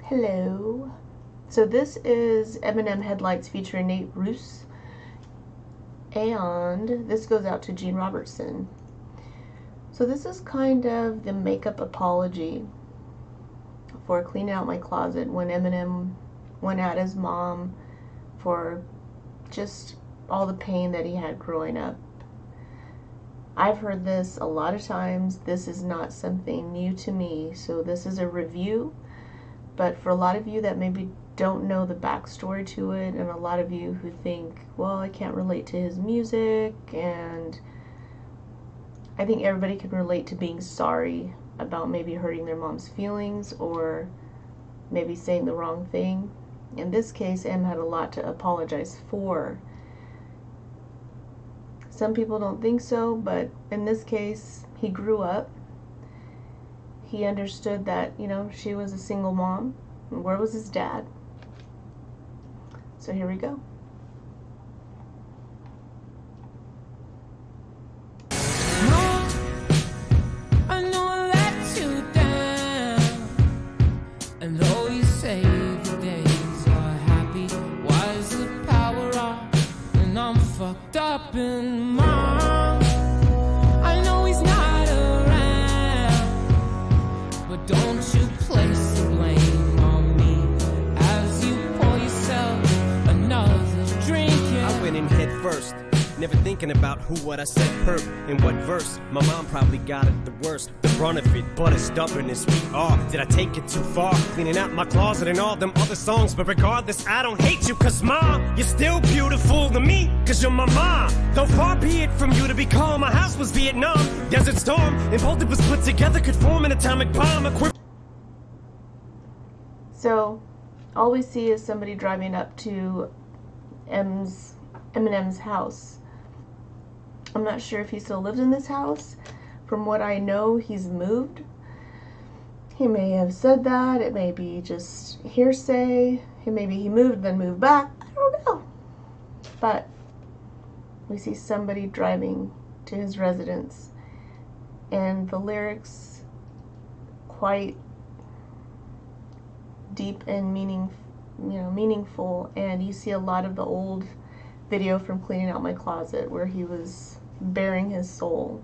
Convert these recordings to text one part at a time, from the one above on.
Hello. So this is Eminem Headlights featuring Nate Ruess, and this goes out to Gene Robertson. So this is kind of the makeup apology for cleaning out my closet when Eminem went at his mom for just all the pain that he had growing up. I've heard this a lot of times. This is not something new to me, so this is a review. But for a lot of you that maybe don't know the backstory to it, and a lot of you who think, well, I can't relate to his music, and I think everybody can relate to being sorry about maybe hurting their mom's feelings or maybe saying the wrong thing. In this case, Em had a lot to apologize for. Some people don't think so, but in this case, he grew up. He understood that, she was a single mom. And where was his dad? So here we go. I know I let you down, and though you say the days are happy, why is the power off? And I'm fucked up in mind. I know he's not around, but don't you place the blame on me as you pour yourself another drink. I went in head first, never thinking about who, what I said, perp, and what verse. My mom probably got it the worst, the brunt of it, but as stubborn as we are. Did I take it too far, cleaning out my closet and all them other songs? But regardless, I don't hate you, cause mom, you're still beautiful to me, cause you're my mom. Though far be it from you to be calm, my house was Vietnam, Desert Storm, and both of us put together could form an atomic bomb. So all we see is somebody driving up to Eminem's house. I'm not sure if he still lives in this house. From what I know, he's moved. He may have said that. It may be just hearsay. Maybe he moved then moved back. I don't know. But we see somebody driving to his residence, and the lyrics quite deep and meaningful, and you see a lot of the old video from Cleaning Out My Closet where he was bearing his soul.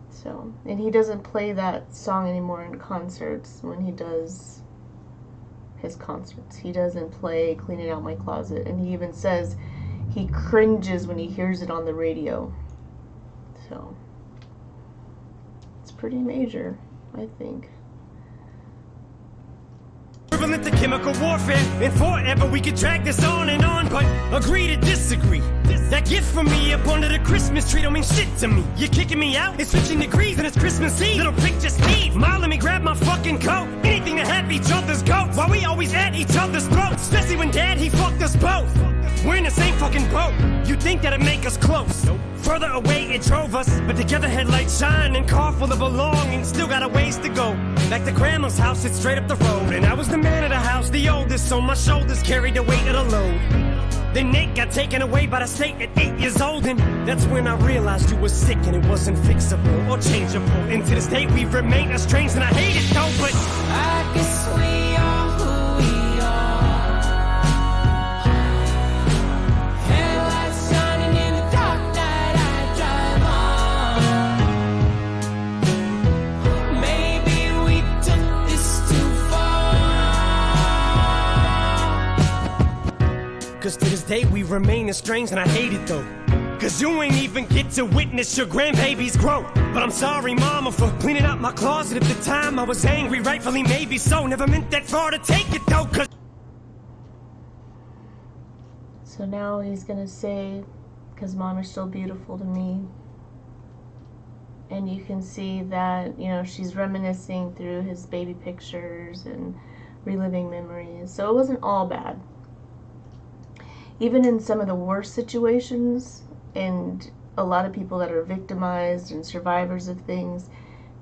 So, and he doesn't play that song anymore in concerts. When he does his concerts, he doesn't play Cleaning Out My Closet, and he even says he cringes when he hears it on the radio. So it's pretty major, I think. Equivalent to chemical warfare, and forever we could drag this on and on, but agree to disagree. That gift from me up under the Christmas tree don't mean shit to me. You're kicking me out, it's switching degrees and it's Christmas Eve. Little prick, just leave. Ma, let me grab my fucking coat. Anything to have each other's goat, while we always at each other's throats. Especially when dad, he fucked us both. We're in the same fucking boat. You'd think that'd make us close. Nope. Further away it drove us, but together headlights shine and car full of belongings. Still got a ways to go. Back to grandma's house, it's straight up the road. And I was the man of the house, the oldest, so my shoulders carried the weight of the load. Then Nate got taken away by the state at 8 years old, and that's when I realized you were sick and it wasn't fixable or changeable. And to this day we've remained estranged, and I hate it though, but I guess we are who we are. Headlights shining in the dark night I drive on. Maybe we took this too far. cause to this day we remain estranged, and I hate it though. Cause you ain't even get to witness your grandbaby's growth. But I'm sorry, mama, for cleaning out my closet at the time. I was angry, rightfully maybe so. Never meant that far to take it though, cause... So now he's gonna say, because mom is still beautiful to me. And you can see that, she's reminiscing through his baby pictures and reliving memories. So it wasn't all bad. Even in some of the worst situations, and a lot of people that are victimized and survivors of things,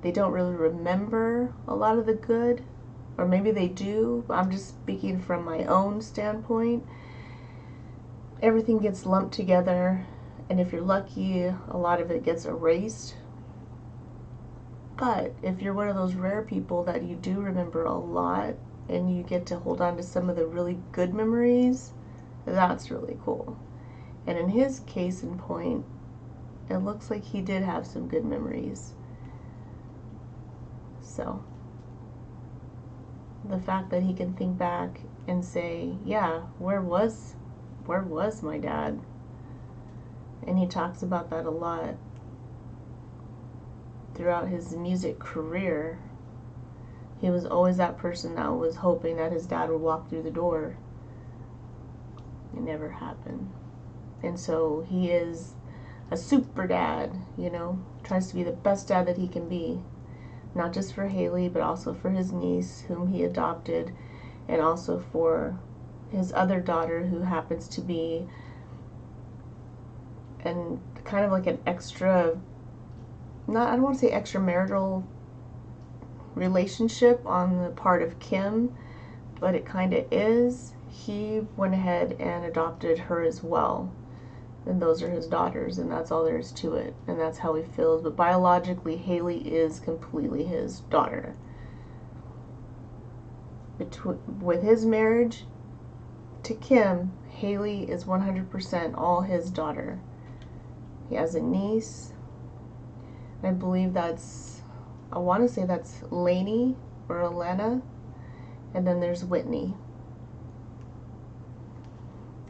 they don't really remember a lot of the good, or maybe they do. I'm just speaking from my own standpoint. Everything gets lumped together, and if you're lucky, a lot of it gets erased. But if you're one of those rare people that you do remember a lot and you get to hold on to some of the really good memories, that's really cool. And in his case in point, it looks like he did have some good memories. So the fact that he can think back and say, yeah, where was my dad? And he talks about that a lot throughout his music career. He was always that person that was hoping that his dad would walk through the door. It never happened. And so he is a super dad, you know, tries to be the best dad that he can be. Not just for Haley, but also for his niece, whom he adopted, and also for his other daughter, who happens to be and kind of like an extra, I don't want to say extramarital relationship on the part of Kim, but it kind of is. He went ahead and adopted her as well, and those are his daughters, and that's all there is to it, and that's how he feels. But biologically, Haley is completely his daughter. With his marriage to Kim, Haley is 100% all his daughter. He has a niece. I believe I want to say that's Lainey or Elena, and then there's Whitney.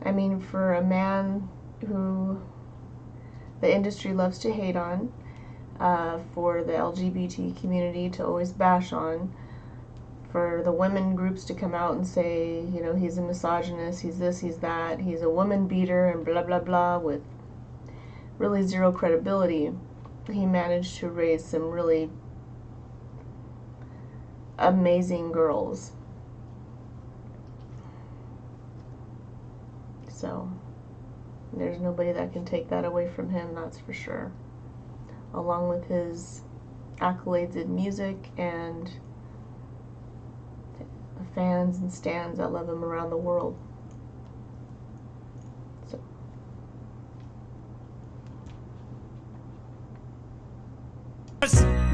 I mean, for a man who the industry loves to hate on, for the LGBT community to always bash on, for the women groups to come out and say, you know, he's a misogynist, he's this, he's that, he's a woman beater, and blah, blah, blah, with really zero credibility, he managed to raise some really amazing girls. So there's nobody that can take that away from him, that's for sure. Along with his accolades in music and the fans and stans that love him around the world. So.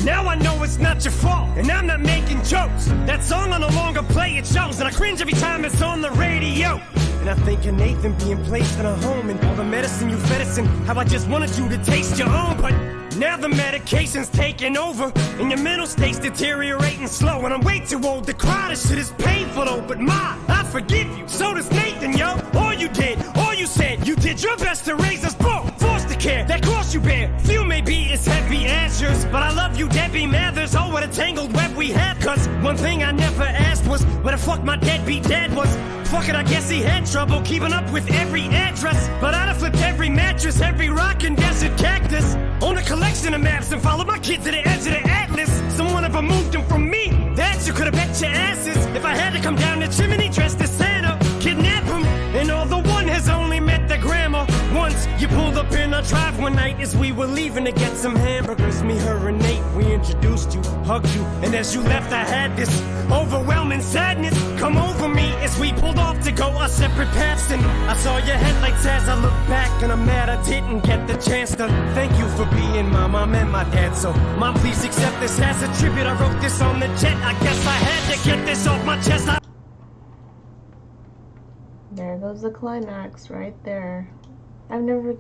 Now I know it's not your fault, and I'm not making jokes. That song I no longer play, it shows, and I cringe every time it's on the radio. And I think of Nathan being placed in a home, and all the medicine you fed us, and how I just wanted you to taste your own. But now the medication's taking over, and your mental state's deteriorating slow. And I'm way too old to cry, this shit is painful though. But Ma, I forgive you, so does Nathan, yo. All you did, all you said, you did your best to raise us both. Forced to care, that cross you bear, few may be as heavy as yours. But I love you, Debbie Mathers, oh what a tangled web we have. Cause one thing I never asked was where the fuck my deadbeat dad was. Fuck it, I guess he had trouble keeping up with every address. But I'd have flipped every mattress, every rock and desert cactus. Own a collection of maps and followed my kid to the edge of the atlas. Someone ever moved them from me, that you could have bet your asses. If I had to come down the chimney dressed as Santa, kidnap him. And although one has only met the grandma once, you pulled up in our drive one night as we were leaving to get some hamburgers. Me, her, and Nate, we introduced you, hugged you, and as you left I had this overwhelming sadness come over me as we pulled off to go our separate paths. And I saw your headlights as I looked back, and I'm mad I didn't get the chance to thank you for being my mom and my dad. So Mom, please accept this as a tribute. I wrote this on the jet, I guess I had to get this off my chest. There goes the climax right there. I've never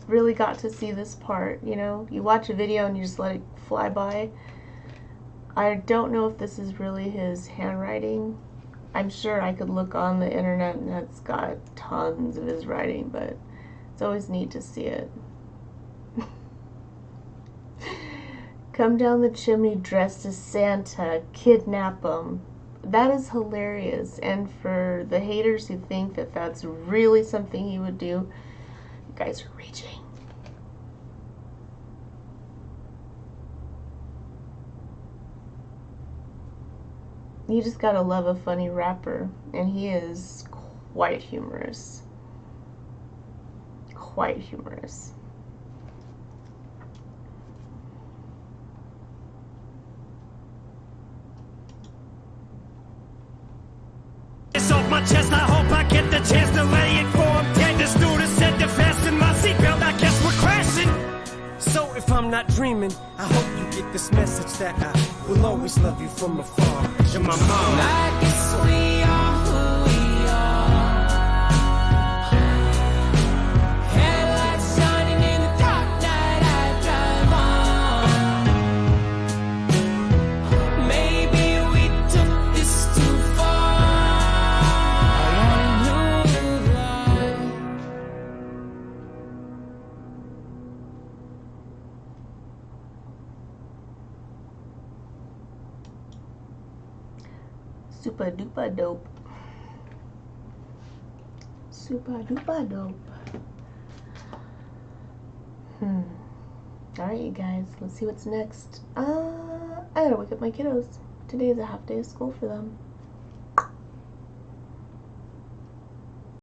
really got to see this part, you know? You watch a video and you just let it fly by. I don't know if this is really his handwriting. I'm sure I could look on the internet and it's got tons of his writing, but it's always neat to see it. Come down the chimney dressed as Santa, kidnap him. That is hilarious, and for the haters who think that that's really something he would do, you guys are reaching. You just gotta love a funny rapper, and he is quite humorous. Quite humorous. Off my chest, I hope I get the chance to lay it for him dead. The stewardess said to fasten my seatbelt, I guess we're crashing. So if if I'm not dreaming. I hope you get this message that I will always love you from afar. You're my mom. I guess we are who we are. Headlights shining in the dark night I drive on. Maybe we took this too far. I want a new life. Super duper dope. Super duper dope. Alright, you guys, let's see what's next. I gotta wake up my kiddos. Today is a half day of school for them.